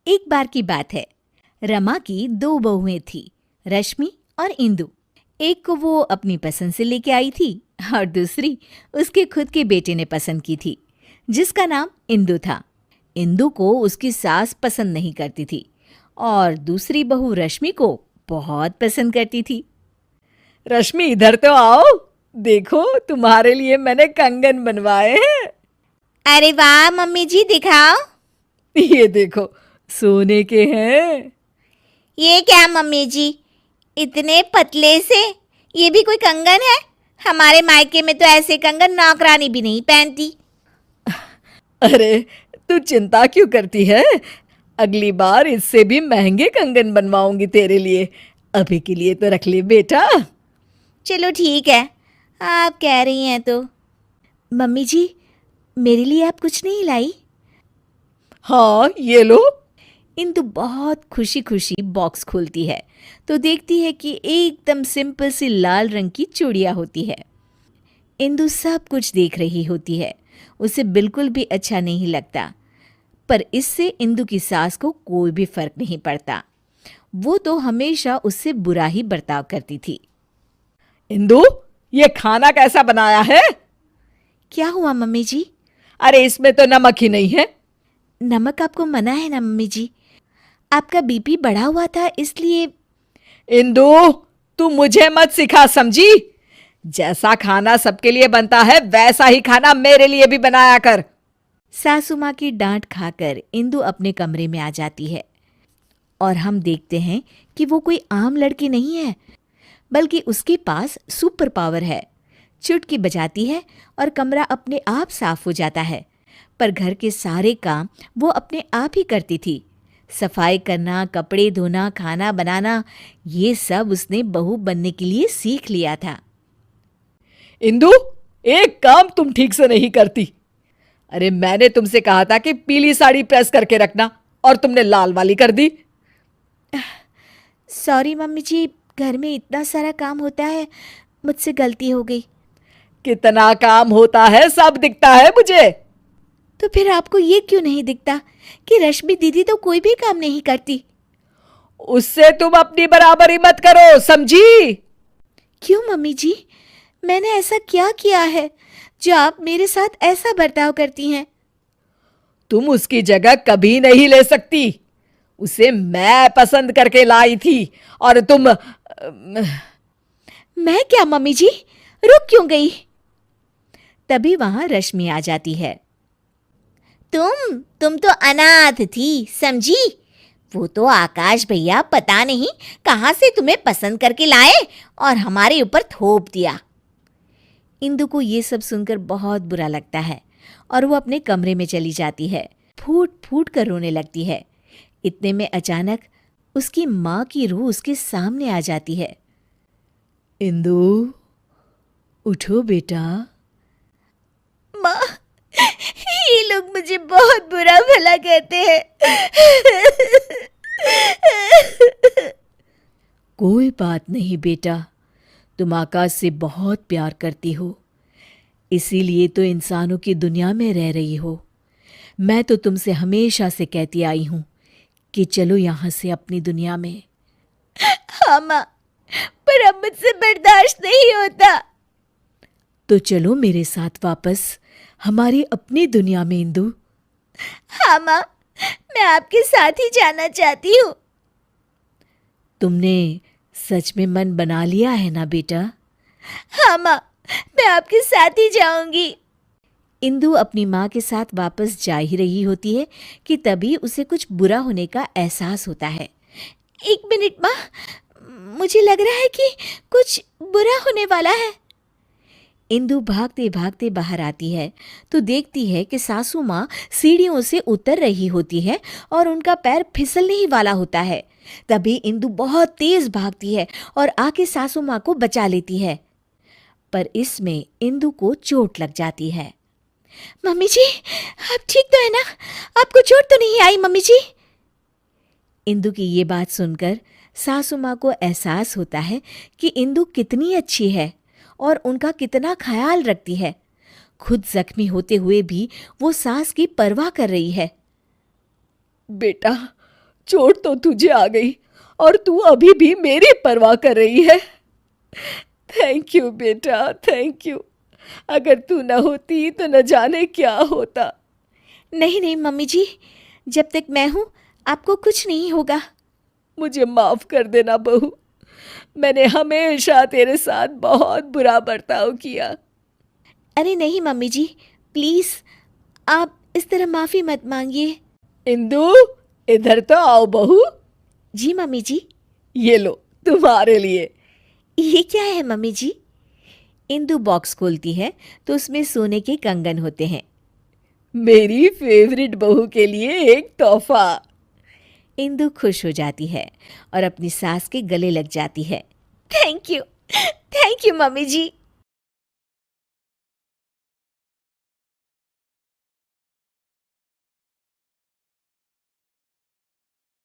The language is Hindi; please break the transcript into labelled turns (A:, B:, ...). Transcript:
A: एक बार की बात है। रमा की दो बहुएं थी, रश्मि और इंदु। एक को वो अपनी पसंद से लेके आई थी और दूसरी उसके खुद के बेटे ने पसंद की थी, जिसका नाम इंदु था। इंदु को उसकी सास पसंद नहीं करती थी और दूसरी बहू रश्मि को बहुत पसंद करती थी।
B: रश्मि, इधर तो आओ, देखो तुम्हारे लिए मैंने कंगन बनवाए हैं।
A: अरे वाह मम्मी जी, दिखाओ।
B: ये देखो, सोने के हैं।
A: ये क्या मम्मी जी, इतने पतले से? ये भी कोई कंगन है? हमारे मायके में तो ऐसे कंगन नौकरानी भी नहीं पहनती।
B: अरे, तू चिंता क्यों करती है? अगली बार इससे भी महंगे कंगन बनवाऊंगी तेरे लिए। अभी के लिए तो रख ले बेटा।
A: चलो ठीक है, आप कह रही हैं तो। मम्मी जी, मेरे लिए आप कुछ नहीं लाई?
B: हाँ, ये लो।
A: इंदु बहुत खुशी खुशी बॉक्स खोलती है तो देखती है कि एकदम सिंपल सी लाल रंग की चूड़ियाँ होती है। इंदु सब कुछ देख रही होती है, उसे बिल्कुल भी अच्छा नहीं लगता, पर इससे इंदु की सास को कोई भी फर्क नहीं पड़ता। वो तो हमेशा उससे बुरा ही बर्ताव करती थी।
B: इंदु, ये खाना कैसा बनाया है?
A: क्या हुआ मम्मी जी?
B: अरे, इसमें तो नमक ही नहीं है।
A: नमक आपको मना है ना मम्मी जी, आपका बीपी बढ़ा हुआ था इसलिए।
B: इंदु, तू मुझे मत सिखा, समझी? जैसा खाना सबके लिए बनता है वैसा ही खाना मेरे लिए भी बनाया कर।
A: सासू माँ की डांट खाकर इंदु अपने कमरे में आ जाती है और हम देखते हैं कि वो कोई आम लड़की नहीं है, बल्कि उसके पास सुपर पावर है। चुटकी बजाती है और कमरा अपने आप साफ हो जाता है। पर घर के सारे काम वो अपने आप ही करती थी। सफाई करना, कपड़े धोना, खाना बनाना, ये सब उसने बहू बनने के लिए सीख लिया था।
B: इंदु, एक काम तुम ठीक से नहीं करती। अरे, मैंने तुमसे कहा था कि पीली साड़ी प्रेस करके रखना और तुमने लाल वाली कर दी।
A: सॉरी मम्मी जी, घर में इतना सारा काम होता है, मुझसे गलती हो गई।
B: कितना काम होता है सब दिखता है मुझे।
A: तो फिर आपको ये क्यों नहीं दिखता कि रश्मि दीदी तो कोई भी काम नहीं करती?
B: उससे तुम अपनी बराबरी मत करो, समझी?
A: क्यों मम्मी जी, मैंने ऐसा क्या किया है जो आप मेरे साथ ऐसा बर्ताव करती हैं?
B: तुम उसकी जगह कभी नहीं ले सकती। उसे मैं पसंद करके लाई थी और तुम
A: मैं क्या मम्मी जी, रुक क्यों गई? तभी वहां रश्मि आ जाती है। तुम तो अनाथ थी, समझी? वो तो आकाश भैया पता नहीं कहां से तुम्हें पसंद करके लाए और हमारे ऊपर थोप दिया। इंदु को ये सब सुनकर बहुत बुरा लगता है और वो अपने कमरे में चली जाती है। फूट फूट कर रोने लगती है। इतने में अचानक उसकी माँ की रूह उसके सामने आ जाती है।
B: इंदु, उठो बेटा।
A: माँ, ये लोग मुझे बहुत बुरा भला कहते हैं।
B: कोई बात नहीं बेटा, तुम आकाश से बहुत प्यार करती हो, इसीलिए तो इंसानों की दुनिया में रह रही हो। मैं तो तुमसे हमेशा से कहती आई हूं कि चलो यहां से अपनी दुनिया में।
A: हाँ माँ, पर अब मुझसे बर्दाश्त नहीं होता।
B: तो चलो मेरे साथ वापस हमारी अपनी दुनिया में इंदु।
A: हाँ माँ, मैं आपके साथ ही जाना चाहती हूँ।
B: तुमने सच में मन बना लिया है ना बेटा?
A: हाँ माँ, मैं आपके साथ ही जाऊंगी। इंदु अपनी माँ के साथ वापस जा ही रही होती है कि तभी उसे कुछ बुरा होने का एहसास होता है। एक मिनट माँ, मुझे लग रहा है कि कुछ बुरा होने वाला है। इंदु भागते भागते बाहर आती है तो देखती है कि सासू माँ सीढ़ियों से उतर रही होती है और उनका पैर फिसलने ही वाला होता है। तभी इंदु बहुत तेज भागती है और आके सासू माँ को बचा लेती है, पर इसमें इंदु को चोट लग जाती है। मम्मी जी, आप ठीक तो है ना? आपको चोट तो नहीं आई मम्मी जी? इंदु की ये बात सुनकर सासू माँ को एहसास होता है कि इंदु कितनी अच्छी है और उनका कितना ख्याल रखती है। खुद जख्मी होते हुए भी वो सास की परवाह कर रही है।
B: बेटा, चोट तो तुझे आ गई और तू अभी भी मेरी परवाह कर रही है। थैंक यू बेटा, थैंक यू। अगर तू न होती तो न जाने क्या होता।
A: नहीं नहीं मम्मी जी, जब तक मैं हूँ आपको कुछ नहीं होगा।
B: मुझे माफ कर देना बहू, मैंने हमेशा तेरे साथ बहुत बुरा बर्ताव किया।
A: अरे नहीं मम्मी जी, प्लीज़ आप इस तरह माफ़ी मत मांगिए।
B: इंदु, इधर तो आओ बहू।
A: जी मम्मी जी।
B: ये लो तुम्हारे लिए।
A: ये क्या है मम्मी जी? इंदु बॉक्स खोलती है तो उसमें सोने के कंगन होते हैं।
B: मेरी फेवरेट बहू के लिए एक तोहफा।
A: इंदु खुश हो जाती है और अपनी सास के गले लग जाती है। Thank you mummy ji.